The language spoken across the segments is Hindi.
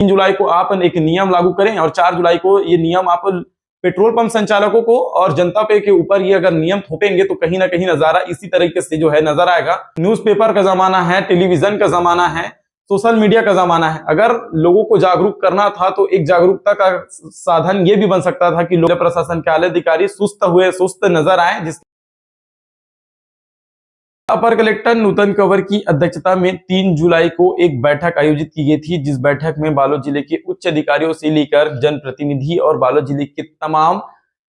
3 जुलाई को आप एक नियम लागू करें और 4 जुलाई को ये नियम आप पेट्रोल पंप संचालकों को और जनता पे के ऊपर ये अगर नियम थोपेंगे तो कहीं ना कहीं नजारा इसी तरीके से जो है नजर आएगा। न्यूज़पेपर का जमाना है, टेलीविजन का जमाना है, सोशल मीडिया का जमाना है। अगर लोगों को जागरूक करना था तो एक जागरूकता का साधन ये भी बन सकता था कि लोग प्रशासन के आला अधिकारी सुस्त नजर आए। जिस अपर कलेक्टर नूतन कंवर की अध्यक्षता में 3 जुलाई को एक बैठक आयोजित की गई थी, जिस बैठक में बालोद जिले के उच्च अधिकारियों से लेकर जनप्रतिनिधि और बालोद जिले के तमाम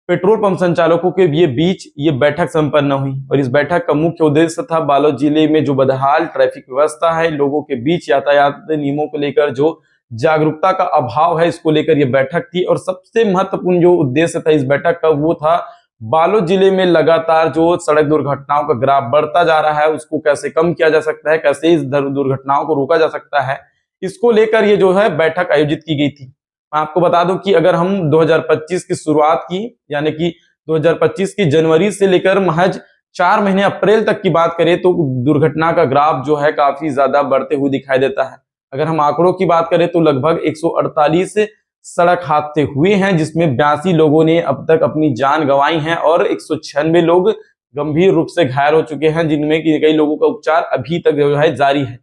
पेट्रोल पंप संचालकों के बीच ये बैठक संपन्न हुई। और इस बैठक का मुख्य उद्देश्य था बालोद जिले में जो बदहाल ट्रैफिक व्यवस्था है, लोगों के बीच यातायात नियमों को लेकर जो जागरूकता का अभाव है, इसको लेकर यह बैठक थी। और सबसे महत्वपूर्ण जो उद्देश्य था इस बैठक का वो था बालोद जिले में लगातार जो सड़क दुर्घटनाओं का ग्राफ बढ़ता जा रहा है उसको कैसे कम किया जा सकता है, कैसे इस दुर्घटनाओं को रोका जा सकता है, इसको लेकर ये जो है बैठक आयोजित की गई थी। मैं आपको बता दूं कि अगर हम 2025 की शुरुआत की यानी कि 2025 की जनवरी से लेकर महज 4 महीने अप्रैल तक की बात करें तो दुर्घटना का ग्राफ जो है काफी ज्यादा बढ़ते हुए दिखाई देता है। अगर हम आंकड़ों की बात करें तो लगभग 148 सड़क हादसे हुए हैं, जिसमें 82 लोगों ने अब तक अपनी जान गंवाई है और 196 लोग गंभीर रूप से घायल हो चुके हैं, जिनमें कि कई लोगों का उपचार अभी तक जो है जारी है।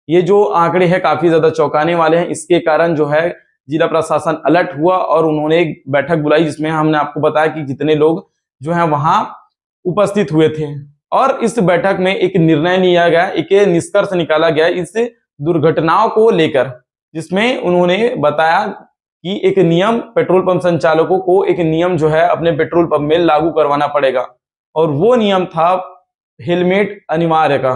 ये जो आंकड़े हैं काफी ज्यादा चौंकाने वाले हैं। इसके कारण जो है जिला प्रशासन अलर्ट हुआ और उन्होंने एक बैठक बुलाई, जिसमें हमने आपको बताया कि जितने लोग जो है वहां उपस्थित हुए थे। और इस बैठक में एक निर्णय लिया गया, एक निष्कर्ष निकाला गया इस दुर्घटनाओं को लेकर, जिसमें उन्होंने बताया कि एक नियम पेट्रोल पंप संचालकों को एक नियम जो है अपने पेट्रोल पंप में लागू करवाना पड़ेगा। और वो नियम था हेलमेट अनिवार्य का।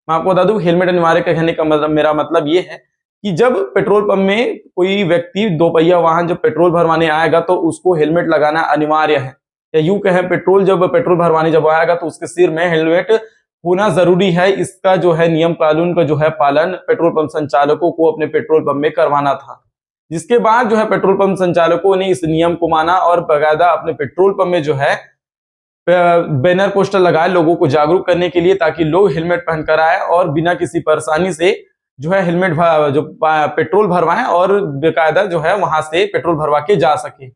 मैं आपको बता दूं हेलमेट अनिवार्य का कहने का मतलब मेरा मतलब ये है कि जब पेट्रोल पंप में कोई व्यक्ति 2 पहिया वाहन जब पेट्रोल भरवाने आएगा तो उसको हेलमेट लगाना अनिवार्य है। या यूं कहें जब पेट्रोल भरवाने जब आएगा तो उसके सिर में हेलमेट होना जरूरी है। इसका जो है नियम कानून का जो है पालन पेट्रोल पंप संचालकों को अपने पेट्रोल पंप में करवाना था। जिसके बाद जो है पेट्रोल पंप संचालकों ने इस नियम को माना और बकायदा अपने पेट्रोल पंप में जो है बैनर पोस्टर लगाए लोगों को जागरूक करने के लिए, ताकि लोग हेलमेट पहनकर आए और बिना किसी परेशानी से जो है हेलमेट जो पेट्रोल भरवाएं और बेकायदा जो है वहां से पेट्रोल भरवा के जा सके।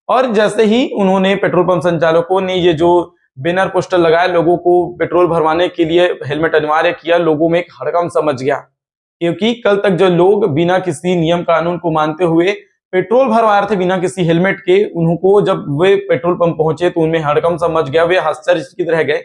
और जैसे ही उन्होंने पेट्रोल पंप संचालकों ने ये जो बैनर पोस्टर लगाए लोगों को पेट्रोल भरवाने के लिए हेलमेट अनिवार्य किया, लोगों में एक हड़कंप समझ गया, क्योंकि कल तक जो लोग बिना किसी नियम कानून को मानते हुए पेट्रोल भरवा रहे थे बिना किसी हेलमेट के, उनको जब वे पेट्रोल पंप पहुंचे तो उनमें हड़कंप समझ गया, वे आश्चर्यचकित रह गए।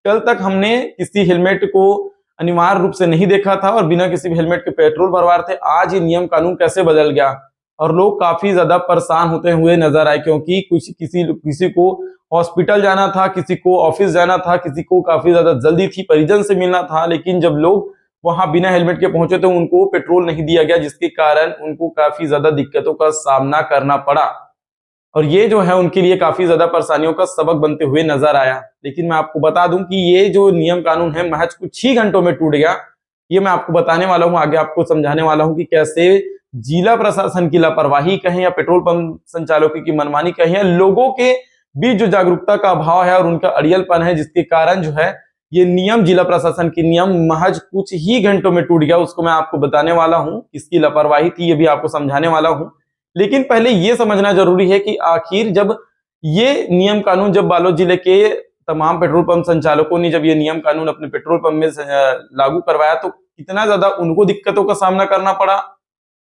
कल तक हमने किसी हेलमेट को अनिवार्य रूप से नहीं देखा था और बिना किसी हेलमेट के पेट्रोल भरवा रहे थे, आज ये नियम कानून कैसे बदल गया। और लोग काफी ज्यादा परेशान होते हुए नजर आए, क्योंकि किसी को हॉस्पिटल जाना था, किसी को ऑफिस जाना था, किसी को काफी ज्यादा जल्दी थी, परिजन से मिलना था, लेकिन जब लोग वहां बिना हेलमेट के पहुंचे तो उनको पेट्रोल नहीं दिया गया, जिसके कारण उनको काफी ज्यादा दिक्कतों का सामना करना पड़ा। और ये जो है उनके लिए काफी ज्यादा परेशानियों का सबक बनते हुए नजर आया। लेकिन मैं आपको बता दूं कि ये जो नियम कानून है महज कुछ ही घंटों में टूट गया। ये मैं आपको बताने वाला हूं, आगे आपको समझाने वाला हूं कि कैसे जिला प्रशासन की लापरवाही कहें या पेट्रोल पंप संचालकों की मनमानी कहें या लोगों के बीच जो जागरूकता का अभाव है और उनका अड़ियलपन है, जिसके कारण जो है ये नियम जिला प्रशासन की नियम महज कुछ ही घंटों में टूट गया, उसको मैं आपको बताने वाला हूं। किसकी लापरवाही थी ये भी आपको समझाने वाला हूं। लेकिन पहले ये समझना जरूरी है कि आखिर जब ये नियम कानून जब बालोद जिले के तमाम पेट्रोल पंप संचालकों ने जब ये नियम कानून अपने पेट्रोल पंप में लागू करवाया तो कितना ज्यादा उनको दिक्कतों का सामना करना पड़ा,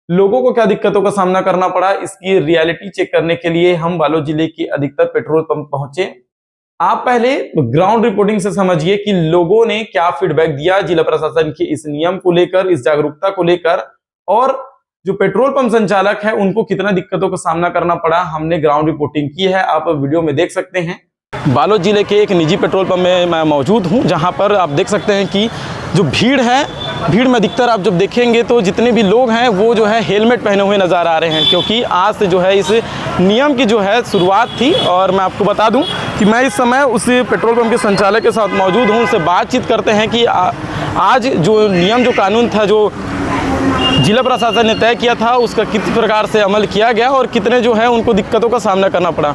लोगों को क्या दिक्कतों का सामना करना पड़ा, इसकी रियलिटी चेक करने के लिए हम बालोद जिले के अधिकतर पेट्रोल पंप पहुंचे। आप पहले ग्राउंड रिपोर्टिंग से समझिए कि लोगों ने क्या फीडबैक दिया जिला प्रशासन के इस नियम को लेकर, इस जागरूकता को लेकर, और जो पेट्रोल पंप संचालक है उनको कितना दिक्कतों का सामना करना पड़ा। हमने ग्राउंड रिपोर्टिंग की है, आप वीडियो में देख सकते हैं। बालोद जिले के एक निजी पेट्रोल पंप में मैं मौजूद हूं, जहां पर आप देख सकते हैं कि जो भीड़ है, भीड़ में अधिकतर आप जब देखेंगे तो जितने भी लोग हैं वो जो है हेलमेट पहने हुए नज़र आ रहे हैं, क्योंकि आज से जो है इस नियम की जो है शुरुआत थी। और मैं आपको बता दूं कि मैं इस समय उस पेट्रोल पंप के संचालक के साथ मौजूद हूं, उनसे बातचीत करते हैं कि आज जो नियम जो कानून था जो जिला प्रशासन ने तय किया था उसका किस प्रकार से अमल किया गया और कितने जो है उनको दिक्कतों का सामना करना पड़ा।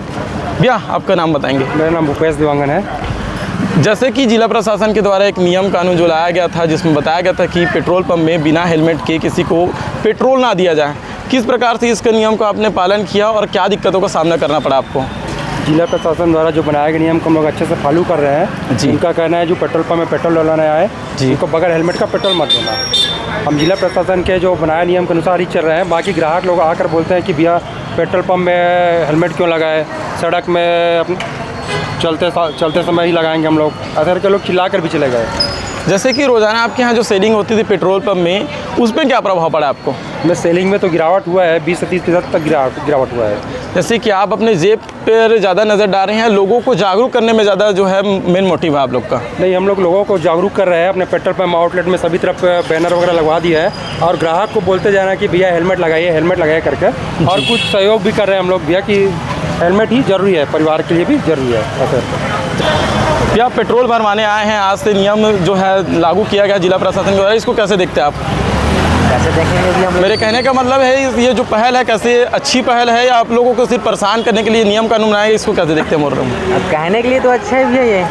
भैया आपका नाम बताएंगे? मेरा नाम भूपेश दिवांगन है। जैसे कि जिला प्रशासन के द्वारा एक नियम कानून जो लाया गया था जिसमें बताया गया था कि पेट्रोल पंप में बिना हेलमेट के किसी को पेट्रोल ना दिया जाए, किस प्रकार से इसके नियम का आपने पालन किया और क्या दिक्कतों का सामना करना पड़ा आपको? जिला प्रशासन द्वारा जो बनाए गए नियम को हम लोग अच्छे से फॉलो कर रहे हैं जी। उनका कहना है जो पेट्रोल पंप में पेट्रोल डलवाने आए जी। उनको बगैर हेलमेट का पेट्रोल मत देना। हम जिला प्रशासन के जो बनाए नियम के अनुसार ही चल रहे हैं। बाकी ग्राहक लोग आकर बोलते हैं कि भैया पेट्रोल पंप में हेलमेट क्यों लगाए, सड़क में चलते समय ही लगाएंगे हम लोग, ऐसे करके लोग चिल्ला कर भी चले गए। जैसे कि रोज़ाना आपके यहाँ जो सेलिंग होती थी पेट्रोल पंप में, उसमें क्या प्रभाव पड़ा आपको? में सेलिंग में तो गिरावट हुआ है, 20 से 30% तक गिरावट हुआ है। जैसे कि आप अपने जेब पर ज़्यादा नज़र डाल रहे हैं, लोगों को जागरूक करने में ज़्यादा जो है मेन मोटिव है आप लोग का? नहीं, हम लोग लोगों को जागरूक कर रहे हैं। अपने पेट्रोल पंप आउटलेट में सभी तरफ बैनर वगैरह लगवा दिया है और ग्राहक को बोलते जाना कि भैया हेलमेट लगाइए करके। और कुछ सहयोग भी कर रहे हैं हम लोग भैया कि हेलमेट ही ज़रूरी है, परिवार के लिए भी ज़रूरी है। क्या पेट्रोल भरवाने आए हैं, आज से नियम जो है लागू किया गया जिला प्रशासन द्वारा, इसको कैसे देखते हैं आप? कैसे देखेंगे भी हम? मेरे कहने का मतलब है ये जो पहल है कैसे अच्छी पहल है या आप लोगों को सिर्फ परेशान करने के लिए नियम कानून बनाए, इसको कैसे देखते हैं? बोल रहा हूँ अब कहने के लिए तो अच्छा है भैया, ये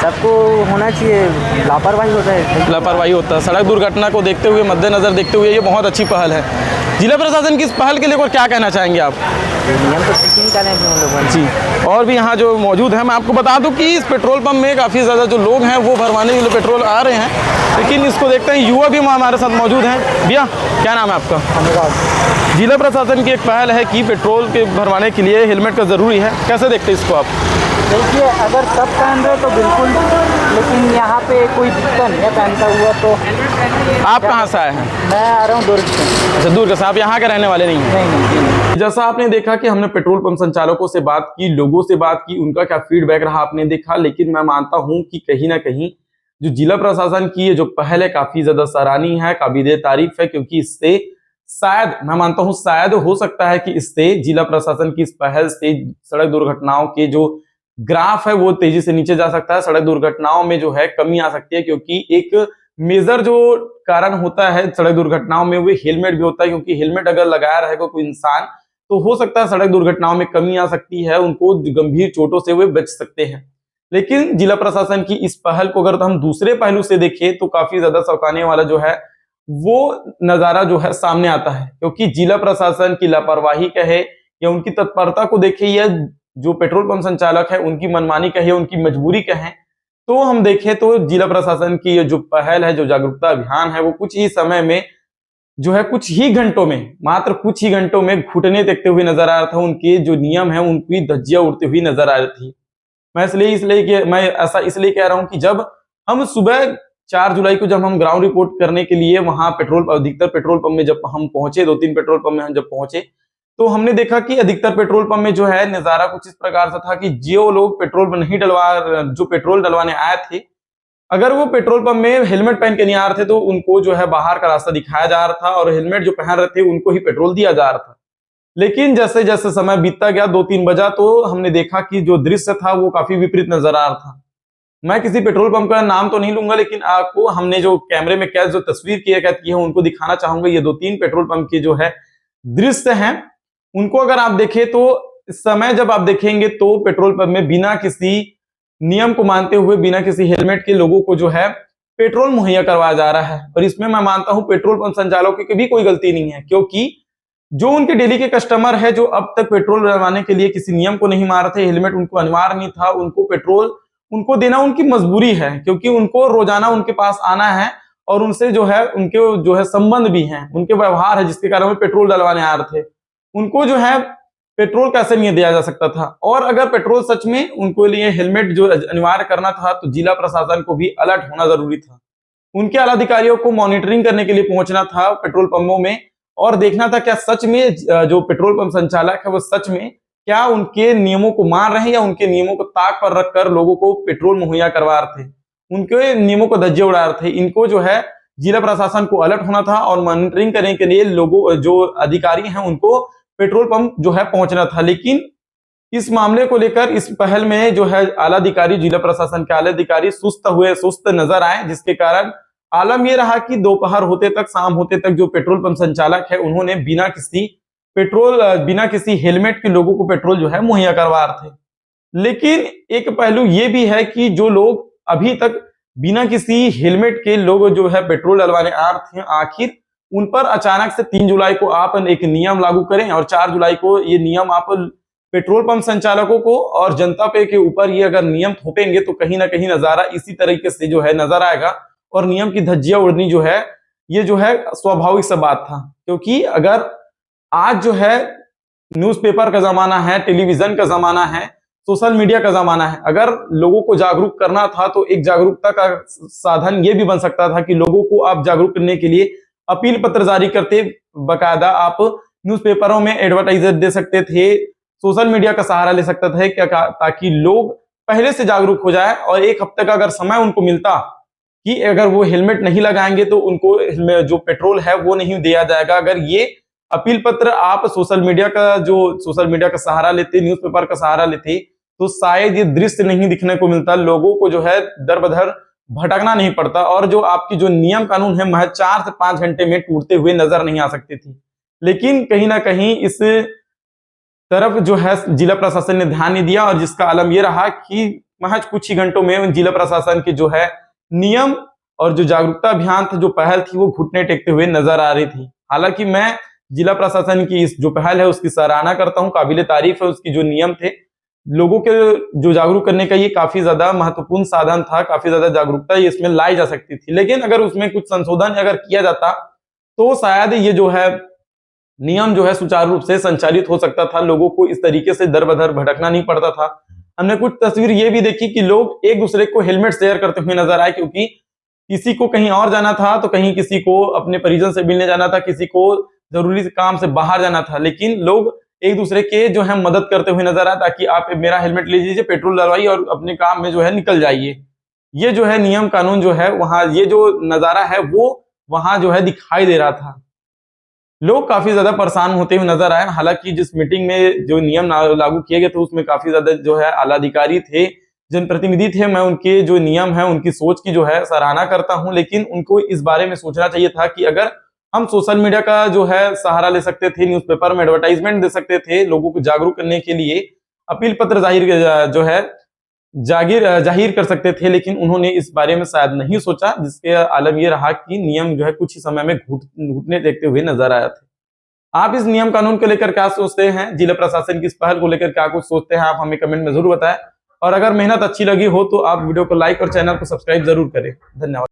सबको होना चाहिए। लापरवाही होता है, लापरवाही होता है। सड़क दुर्घटना को देखते हुए, मद्देनजर देखते हुए ये बहुत अच्छी पहल है। जिला प्रशासन की इस पहल के लिए और क्या कहना चाहेंगे आप? नियम तो ठीक ही निकाले हैं हम लोग जी। और भी यहाँ जो मौजूद हैं, मैं आपको बता दूं कि इस पेट्रोल पंप में काफ़ी ज़्यादा जो लोग हैं वो भरवाने के लिए पेट्रोल आ रहे हैं, लेकिन इसको देखते हैं युवा भी हमारे साथ मौजूद हैं। भैया क्या नाम है आपका? जिला प्रशासन की एक पहल है कि पेट्रोल के भरवाने के लिए हेलमेट का ज़रूरी है, कैसे देखते हैं इसको आप? देखिए, अगर सब पहन रहे तो बिल्कुल, लेकिन यहाँ पे कोई दिक्कत नहीं है पहनता हुआ तो। आप कहाँ से आए हैं? मैं आ रहा हूँ दुर्ग से। अच्छा, दुर्ग से। आप यहाँ के रहने वाले नहीं हैं? नहीं। जैसा आपने देखा कि हमने पेट्रोल पंप संचालकों से बात की, लोगों से बात की, उनका क्या फीडबैक रहा आपने देखा, लेकिन मैं मानता हूं कि कहीं ना कहीं जो जिला प्रशासन की ये जो पहल है काफी ज्यादा सराहनीय है, काबिले तारीफ है, क्योंकि इससे शायद, मैं मानता हूं शायद हो सकता है कि इससे जिला प्रशासन की इस पहल से सड़क दुर्घटनाओं के जो ग्राफ है वो तेजी से नीचे जा सकता है, सड़क दुर्घटनाओं में जो है कमी आ सकती है, क्योंकि एक मेजर जो कारण होता है सड़क दुर्घटनाओं में वो हेलमेट भी होता है, क्योंकि हेलमेट अगर लगाया रहेगा कोई इंसान तो हो सकता है सड़क दुर्घटनाओं में कमी आ सकती है, उनको गंभीर चोटों से वे बच सकते हैं। लेकिन जिला प्रशासन की इस पहल को अगर हम दूसरे पहलू से देखें तो काफी ज्यादा चौंकाने वाला जो है वो नजारा जो है सामने आता है, क्योंकि जिला प्रशासन की लापरवाही कहे या उनकी तत्परता को देखे या जो पेट्रोल पंप संचालक है उनकी मनमानी कहे, उनकी मजबूरी कहे, तो हम देखें तो जिला प्रशासन की ये जो पहल है, जो जागरूकता अभियान है, वो कुछ ही समय में जो है कुछ ही घंटों में, मात्र कुछ ही घंटों में घुटने टेकते हुए नजर आ रहा था। उनके जो नियम है उनकी धज्जियां उड़ती हुई नजर आ रही थी। मैं ऐसा इसलिए कह रहा हूं कि जब हम सुबह 4 जुलाई को जब हम ग्राउंड रिपोर्ट करने के लिए वहां अधिकतर पेट्रोल पंप में जब हम पहुंचे, 2-3 पेट्रोल पंप में हम जब पहुंचे तो हमने देखा कि अधिकतर पेट्रोल पंप में जो है नजारा कुछ इस प्रकार से था कि जो लोग पेट्रोल डलवाने आए थे, अगर वो पेट्रोल पंप में हेलमेट पहन के नहीं आ रहे थे तो उनको जो है बाहर का रास्ता दिखाया जा रहा था और हेलमेट जो पहन रहे थे उनको ही पेट्रोल दिया जा रहा था। लेकिन जैसे जैसे समय बीतता गया, 2-3 बजा, तो हमने देखा कि जो दृश्य था वो काफी विपरीत नजर आ रहा था। मैं किसी पेट्रोल पंप का नाम तो नहीं लूंगा, लेकिन आपको हमने जो कैमरे में कैद जो तस्वीर कैद की है उनको दिखाना चाहूंगा। ये 2-3 पेट्रोल पंप के जो है दृश्य हैं, उनको अगर आप देखें तो इस समय जब आप देखेंगे तो पेट्रोल पंप में बिना किसी नियम को मानते हुए, बिना किसी हेलमेट के लोगों को जो है पेट्रोल मुहैया करवाया जा रहा है। और इसमें मैं मानता हूं पेट्रोल पंप संचालकों की भी कोई गलती नहीं है, क्योंकि जो उनके डेली के कस्टमर है जो अब तक पेट्रोल डलवाने के लिए किसी नियम को नहीं मार रहे थे, हेलमेट उनको अनिवार्य नहीं था, उनको पेट्रोल उनको देना उनकी मजबूरी है, क्योंकि उनको रोजाना उनके पास आना है और उनसे जो है उनके जो है संबंध भी हैं, उनके व्यवहार है, जिसके कारण वो पेट्रोल डलवाने आ रहे थे। उनको जो है पेट्रोल कैसे नहीं दिया जा सकता था। और अगर पेट्रोल सच में उनको लिए हेलमेट जो अनिवार्य करना था तो जिला प्रशासन को भी अलर्ट होना जरूरी था। उनके आला अधिकारियों को मॉनिटरिंग करने के लिए पहुंचना था पेट्रोल पंपों में और देखना था क्या सच में जो पेट्रोल पंप संचालक है वो सच में क्या उनके नियमों को मान रहे हैं या उनके नियमों को ताक पर रखकर लोगों को पेट्रोल मुहैया करवा रहे थे, उनके नियमों को धज्जे उड़ा रहे थे। इनको जो है जिला प्रशासन को अलर्ट होना था और मॉनिटरिंग करने के लिए लोगों जो अधिकारी हैं उनको पेट्रोल पंप जो है पहुंचना था। लेकिन इस मामले को लेकर इस पहल में जो है आला अधिकारी, जिला प्रशासन के आला अधिकारी सुस्त नजर आए, जिसके कारण आलम ये रहा कि दोपहर होते तक, शाम होते तक जो पेट्रोल पंप संचालक है उन्होंने बिना किसी हेलमेट के लोगों को पेट्रोल जो है मुहैया करवा रहे थे। लेकिन एक पहलू ये भी है कि जो लोग अभी तक बिना किसी हेलमेट के लोग जो है पेट्रोल डलवाने आ रहे थे, आखिर उन पर अचानक से 3 जुलाई को आप एक नियम लागू करें और 4 जुलाई को ये नियम आप पेट्रोल पंप संचालकों को और जनता पे के ऊपर ये अगर नियम थोपेंगे तो कहीं ना कहीं नजारा इसी तरीके से जो है नजर आएगा और नियम की धज्जियां उड़नी जो है ये जो है स्वाभाविक सा बात था। क्योंकि अगर आज जो है न्यूज़पेपर का जमाना है, टेलीविजन का जमाना है, सोशल मीडिया का जमाना है, अगर लोगों को जागरूक करना था तो एक जागरूकता का साधन ये भी बन सकता था कि लोगों को आप जागरूक करने के लिए अपील पत्र जारी करते, बकायदा आप न्यूज़पेपरों में एडवर्टाइजर दे सकते थे, सोशल मीडिया का सहारा ले सकता था क्या, ताकि लोग पहले से जागरूक हो जाए और एक हफ्ते का अगर समय उनको मिलता कि अगर वो हेलमेट नहीं लगाएंगे तो उनको जो पेट्रोल है वो नहीं दिया जाएगा। अगर ये अपील पत्र आप सोशल मीडिया का सहारा लेते, न्यूज़पेपर का सहारा लेते, तो शायद ये दृश्य नहीं दिखने को मिलता, लोगों को जो है दर बदर भटकना नहीं पड़ता और जो आपकी जो नियम कानून है महज 4 से 5 घंटे में टूटते हुए नजर नहीं आ सकती थी। लेकिन कहीं ना कहीं इस तरफ जो है जिला प्रशासन ने ध्यान नहीं दिया और जिसका आलम ये रहा कि महज कुछ ही घंटों में जिला प्रशासन के जो है नियम और जो जागरूकता अभियान था, जो पहल थी, वो घुटने टेकते हुए नजर आ रही थी। हालांकि मैं जिला प्रशासन की इस जो पहल है उसकी सराहना करता हूं, काबिले तारीफ है। उसकी जो नियम थे लोगों के जो जागरूक करने का ये काफी ज्यादा महत्वपूर्ण साधन था, काफी ज्यादा जागरूकता इसमें लाई जा सकती थी। लेकिन अगर उसमें कुछ संशोधन अगर किया जाता तो शायद ये जो है नियम जो है सुचारू रूप से संचालित हो सकता था, लोगों को इस तरीके से दर बदर भटकना नहीं पड़ता था। हमने कुछ तस्वीर ये भी देखी कि लोग एक दूसरे को हेलमेट शेयर करते हुए नजर आए, क्योंकि किसी को कहीं और जाना था तो कहीं किसी को अपने परिजन से मिलने जाना था, किसी को जरूरी काम से बाहर जाना था, लेकिन लोग एक दूसरे के जो है मदद करते हुए नजर आए ताकि आप मेरा हेलमेट ले लीजिए, पेट्रोल डलवाइए और अपने काम में जो है निकल जाइए। ये जो है नियम कानून जो है वहां ये जो नजारा है वो वहां जो है दिखाई दे रहा था। लोग काफी ज्यादा परेशान होते हुए नजर आए। हालांकि जिस मीटिंग में जो नियम लागू किए गए थे उसमें काफी ज्यादा जो है आला अधिकारी थे, जनप्रतिनिधि थे, मैं उनके जो नियम है उनकी सोच की जो है सराहना करता हूं। लेकिन उनको इस बारे में सोचना चाहिए था कि अगर हम सोशल मीडिया का जो है सहारा ले सकते थे, न्यूज़पेपर में एडवर्टाइजमेंट दे सकते थे, लोगों को जागरूक करने के लिए अपील पत्र जो है जाहिर कर सकते थे, लेकिन उन्होंने इस बारे में शायद नहीं सोचा, जिसके आलम ये रहा कि नियम जो है कुछ ही समय में घुटने देखते हुए नजर आया थे। आप इस नियम कानून को लेकर क्या सोचते हैं, जिला प्रशासन की इस पहल को लेकर क्या कुछ सोचते हैं, आप हमें कमेंट में जरूर बताएं। और अगर मेहनत अच्छी लगी हो तो आप वीडियो को लाइक और चैनल को सब्सक्राइब जरूर करें। धन्यवाद।